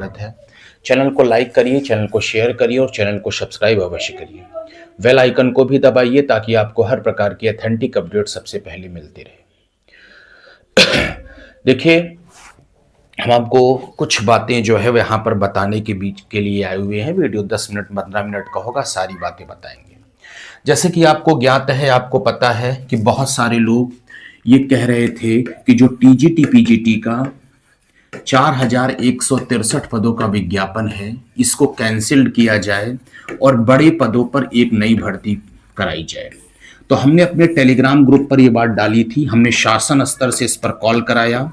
स्वागत है। चैनल को लाइक करिए, चैनल को शेयर करिए और चैनल को सब्सक्राइब अवश्य करिए। बेल आइकन को भी दबाइए ताकि आपको हर प्रकार की ऑथेंटिक अपडेट सबसे पहले मिलती रहे। देखिए, हम आपको कुछ बातें जो है वो यहाँ पर बताने के बीच के लिए आए हुए हैं। वीडियो 10 मिनट 15 मिनट का होगा, सारी बातें बताएंगे। जैसे कि आपको ज्ञात है, आपको पता है कि बहुत सारे लोग ये कह रहे थे कि जो टीजीटी पीजीटी का 4163 पदों का विज्ञापन है, इसको कैंसिल्ड किया जाए और बड़े पदों पर एक नई भर्ती कराई जाए। तो हमने अपने टेलीग्राम ग्रुप पर यह बात डाली थी। हमने शासन स्तर से इस पर कॉल कराया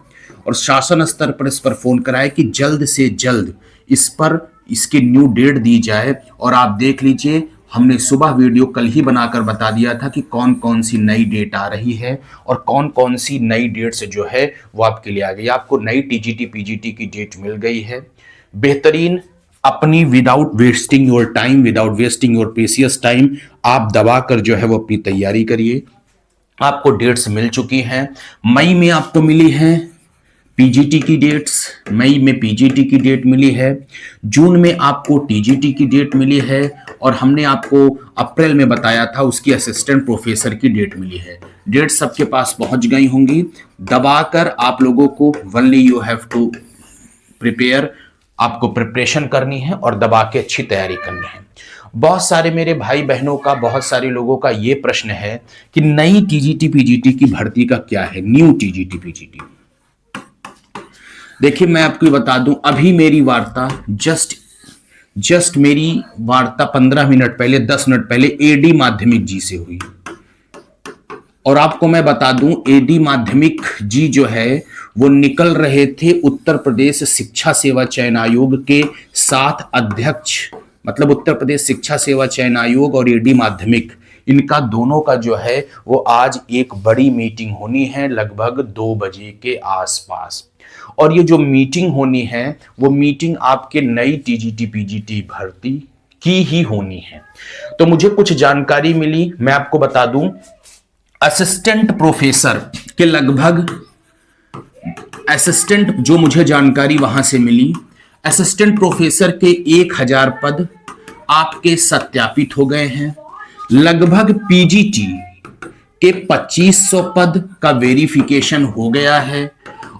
और शासन स्तर पर इस पर फोन कराया कि जल्द से जल्द इस पर इसकी न्यू डेट दी जाए। और आप देख लीजिए, हमने सुबह वीडियो कल ही बनाकर बता दिया था कि कौन कौन सी नई डेट आ रही है और कौन कौन सी नई डेट से जो है वो आपके लिए आ गई। आपको नई टीजीटी पीजीटी की डेट मिल गई है। बेहतरीन, अपनी without wasting your time, without wasting your precious time, आप दबाकर जो है वो अपनी तैयारी करिए। आपको डेट्स मिल चुकी हैं। मई में आपको मिली है पीजीटी की डेट्स, मई में पीजीटी की डेट मिली है। जून में आपको टीजीटी की डेट मिली है और हमने आपको अप्रैल में बताया था उसकी असिस्टेंट प्रोफेसर की डेट मिली है। डेट सबके पास पहुंच गई होंगी। दबाकर आप लोगों को only you have to prepare, आपको प्रिपरेशन करनी है और दबा के अच्छी तैयारी करनी है। बहुत सारे मेरे भाई बहनों का, बहुत सारे लोगों का ये प्रश्न है कि नई टीजीटी पीजीटी की भर्ती का क्या है, न्यू टीजीटी पीजीटी। देखिए, मैं आपको बता दूं, अभी मेरी वार्ता जस्ट मेरी वार्ता 15 मिनट पहले, 10 मिनट पहले एडी माध्यमिक जी से हुई। और आपको मैं बता दूं, एडी माध्यमिक जी जो है वो निकल रहे थे उत्तर प्रदेश शिक्षा सेवा चयन आयोग के 7 अध्यक्ष, मतलब उत्तर प्रदेश शिक्षा सेवा चयन आयोग और एडी माध्यमिक, इनका दोनों का जो है वो आज एक बड़ी मीटिंग होनी है लगभग 2 बजे के आसपास। और ये जो मीटिंग होनी है वो मीटिंग आपके नई टीजीटी पीजीटी भर्ती की ही होनी है। तो मुझे कुछ जानकारी मिली, मैं आपको बता दूं। असिस्टेंट प्रोफेसर के लगभग, असिस्टेंट जो मुझे जानकारी वहां से मिली, असिस्टेंट प्रोफेसर के 1000 पद आपके सत्यापित हो गए हैं। लगभग पीजीटी के 2500 पद का वेरिफिकेशन हो गया है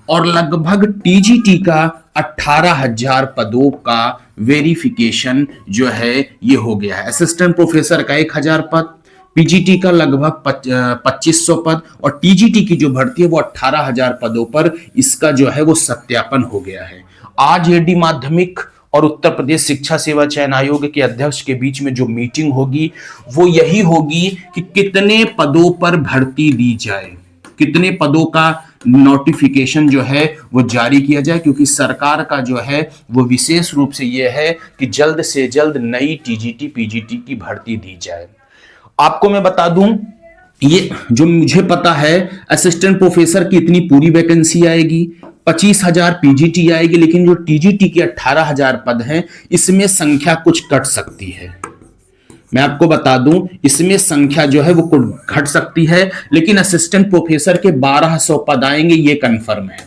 और लगभग टीजीटी का 18,000 पदों का वेरिफिकेशन जो है ये हो गया है। असिस्टेंट प्रोफेसर का 1000 पद, पीजीटी का लगभग 2500 पद और टीजीटी की जो भर्ती है वो 18,000 पदों पर इसका जो है वो सत्यापन हो गया है। आज एडी माध्यमिक और उत्तर प्रदेश शिक्षा सेवा चयन आयोग के अध्यक्ष के बीच में जो मीटिंग होगी वो यही होगी कि कितने पदों पर भर्ती दी जाए, कितने पदों का नोटिफिकेशन जो है वो जारी किया जाए, क्योंकि सरकार का जो है वो विशेष रूप से ये है कि जल्द से जल्द नई टीजीटी पीजीटी की भर्ती दी जाए। आपको मैं बता दूं, ये जो मुझे पता है, असिस्टेंट प्रोफेसर की इतनी पूरी वैकेंसी आएगी, 25,000 पीजीटी आएगी, लेकिन जो टीजीटी के 18,000 पद हैं इसमें संख्या कुछ कट सकती है। मैं आपको बता दूं, इसमें संख्या जो है वो घट सकती है, लेकिन असिस्टेंट प्रोफेसर के 1200 पद आएंगे, ये कंफर्म है।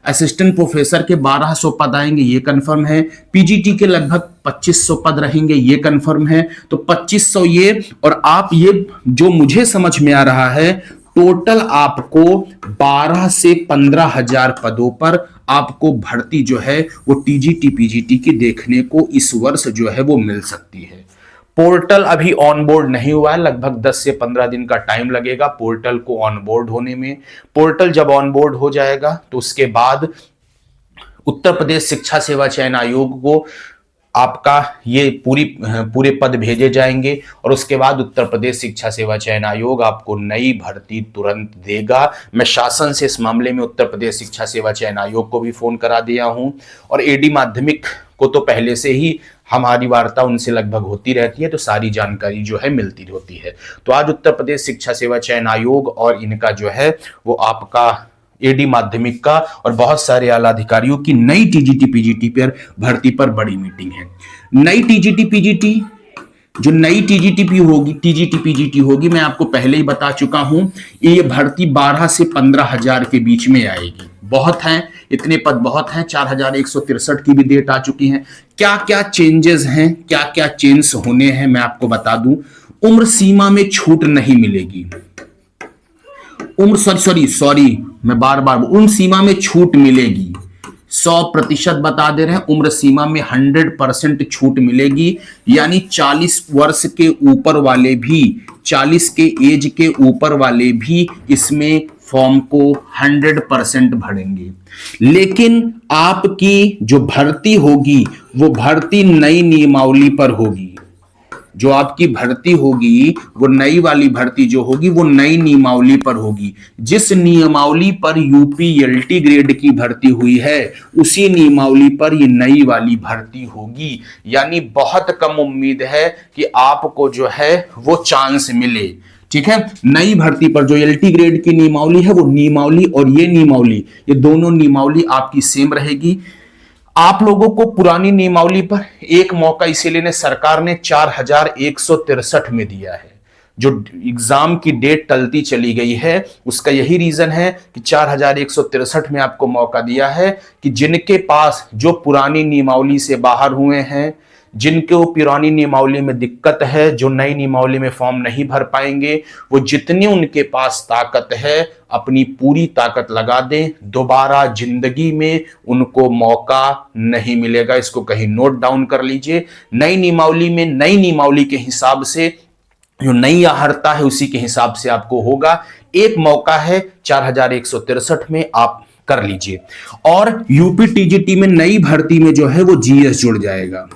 असिस्टेंट प्रोफेसर के 1200 पद आएंगे, ये कंफर्म है। पीजीटी के लगभग 2500 पद रहेंगे, ये कंफर्म है। तो 2500 ये, और आप ये जो मुझे समझ में आ रहा है, टोटल आपको 12 से 15,000 पदों पर आपको भर्ती जो है वो टीजीटी पीजीटी की देखने को इस वर्ष जो है वो मिल सकती है। पोर्टल अभी ऑनबोर्ड नहीं हुआ है, लगभग 10 से 15 दिन का टाइम लगेगा पोर्टल को ऑनबोर्ड होने में। पोर्टल जब ऑनबोर्ड हो जाएगा तो उसके बाद उत्तर प्रदेश शिक्षा सेवा चयन आयोग को आपका ये पूरे पद भेजे जाएंगे और उसके बाद उत्तर प्रदेश शिक्षा सेवा चयन आयोग आपको नई भर्ती तुरंत देगा। मैं शासन से इस मामले में उत्तर प्रदेश शिक्षा सेवा चयन आयोग को भी फोन करा दिया हूं और एडी माध्यमिक को तो पहले से ही हमारी वार्ता उनसे लगभग होती रहती है, तो सारी जानकारी जो है मिलती होती है। तो आज उत्तर प्रदेश शिक्षा सेवा चयन आयोग और इनका जो है वो आपका एडी माध्यमिक का और बहुत सारे आला अधिकारियों की नई टीजीटी पीजीटी पर भर्ती पर बड़ी मीटिंग है। नई टीजीटी पीजीटी, जो नई टीजीटी होगी, टीजीटी पीजीटी होगी, मैं आपको पहले ही बता चुका हूं, ये भर्ती 12 से 15,000 के बीच में आएगी। बहुत हैं, इतने पद बहुत हैं। 4163 की भी डेट आ चुकी है। क्या क्या चेंजेस हैं, क्या क्या चेंज होने हैं, मैं आपको बता दूं। उम्र सीमा में छूट नहीं मिलेगी। उम्र सॉरी मैं बार बार उम्र सीमा में छूट मिलेगी। 100% बता दे रहे हैं, उम्र सीमा में 100% छूट मिलेगी। यानी 40 वर्ष के ऊपर वाले भी, 40 के एज के ऊपर वाले भी इसमें फॉर्म को 100% भरेंगे। लेकिन आपकी जो भर्ती होगी वो भर्ती नई नियमावली पर होगी। जो आपकी भर्ती होगी वो नई वाली भर्ती जो होगी वो नई नियमावली पर होगी। जिस नियमावली पर यूपीएलटी ग्रेड की भर्ती हुई है उसी नियमावली पर ये नई वाली भर्ती होगी। यानी बहुत कम उम्मीद है कि आपको जो है वो चांस मिले। ठीक है, नई भर्ती पर जो एलटी ग्रेड की नियमावली है वो नियमावली और ये नियमावली, ये दोनों नियमावली आपकी सेम रहेगी। आप लोगों को पुरानी नियमावली पर एक मौका इसीलिए सरकार ने 4163 में दिया है। जो एग्जाम की डेट टलती चली गई है उसका यही रीजन है कि 4163 में आपको मौका दिया है कि जिनके पास जो पुरानी नियमावली से बाहर हुए हैं, जिनको पुरानी नियमावली में दिक्कत है, जो नई नियमावली में फॉर्म नहीं भर पाएंगे, वो जितनी उनके पास ताकत है अपनी पूरी ताकत लगा दें। दोबारा जिंदगी में उनको मौका नहीं मिलेगा। इसको कहीं नोट डाउन कर लीजिए। नई नियमावली में नई नियमावली के हिसाब से जो नई आहर्ता है उसी के हिसाब से आपको होगा। एक मौका है 4163 में, आप कर लीजिए। और यूपी टीजीटी में नई भर्ती में जो है वो जीएस जुड़ जाएगा।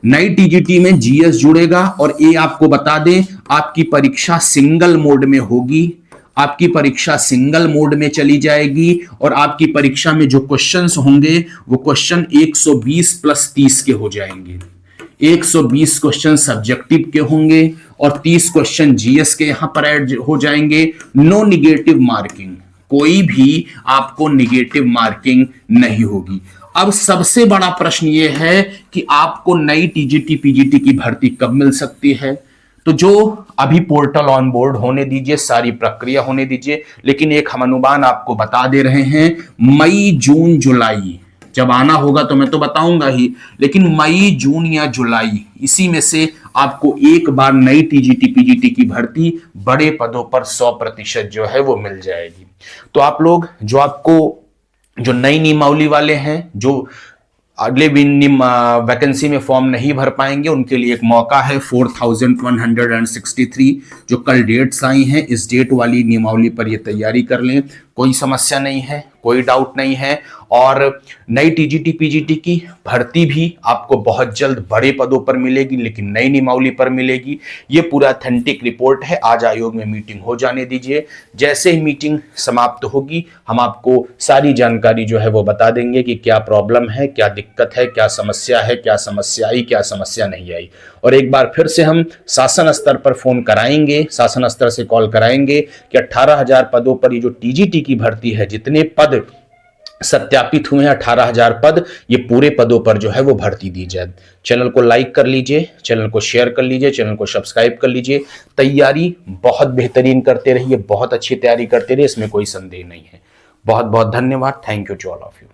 नई टीजीटी में जीएस जुड़ेगा और ये आपको बता दें आपकी परीक्षा सिंगल मोड में होगी। आपकी परीक्षा सिंगल मोड में चली जाएगी और आपकी परीक्षा में जो क्वेश्चंस होंगे वो क्वेश्चन 120 + 30 के हो जाएंगे। 120 क्वेश्चन सब्जेक्टिव के होंगे और 30 क्वेश्चन जीएस के यहां पर ऐड हो जाएंगे। नो निगेटिव मार्किंग, कोई भी आपको निगेटिव मार्किंग नहीं होगी। अब सबसे बड़ा प्रश्न यह है कि आपको नई टीजीटी पीजीटी की भर्ती कब मिल सकती है। तो जो अभी पोर्टल ऑन बोर्ड होने दीजिए, सारी प्रक्रिया होने दीजिए। लेकिन एक हम अनुमान आपको बता दे रहे हैं, मई जून जुलाई जब आना होगा तो मैं तो बताऊंगा ही, लेकिन मई जून या जुलाई इसी में से आपको एक बार नई टीजीटी पीजीटी की भर्ती बड़े पदों पर 100% जो है वो मिल जाएगी। तो आप लोग जो नई नियमावली वाले हैं, जो अगले वैकेंसी में फॉर्म नहीं भर पाएंगे, उनके लिए एक मौका है 4163 जो कल डेट्स आई हैं। इस डेट वाली नियमावली पर ये तैयारी कर लें, कोई समस्या नहीं है, कोई डाउट नहीं है। और नई टीजीटी पीजीटी की भर्ती भी आपको बहुत जल्द बड़े पदों पर मिलेगी, लेकिन नई नियमावली पर मिलेगी। ये पूरा ऑथेंटिक रिपोर्ट है। आज आयोग में मीटिंग हो जाने दीजिए। जैसे ही मीटिंग समाप्त होगी हम आपको सारी जानकारी जो है वो बता देंगे कि क्या प्रॉब्लम है, क्या दिक्कत है, क्या समस्या है, क्या समस्या आई, क्या समस्या नहीं आई। और एक बार फिर से हम शासन स्तर पर फोन कराएंगे, शासन स्तर से कॉल कराएंगे कि 18,000 पदों पर ये जो टीजीटी की भर्ती है, जितने पद सत्यापित हुए हैं 18,000 पद, ये पूरे पदों पर जो है वो भर्ती दी जाए। चैनल को लाइक कर लीजिए, चैनल को शेयर कर लीजिए, चैनल को सब्सक्राइब कर लीजिए। तैयारी बहुत बेहतरीन करते रहिए, बहुत अच्छी तैयारी करते रहिए, इसमें कोई संदेह नहीं है। बहुत बहुत धन्यवाद। Thank you to all of you.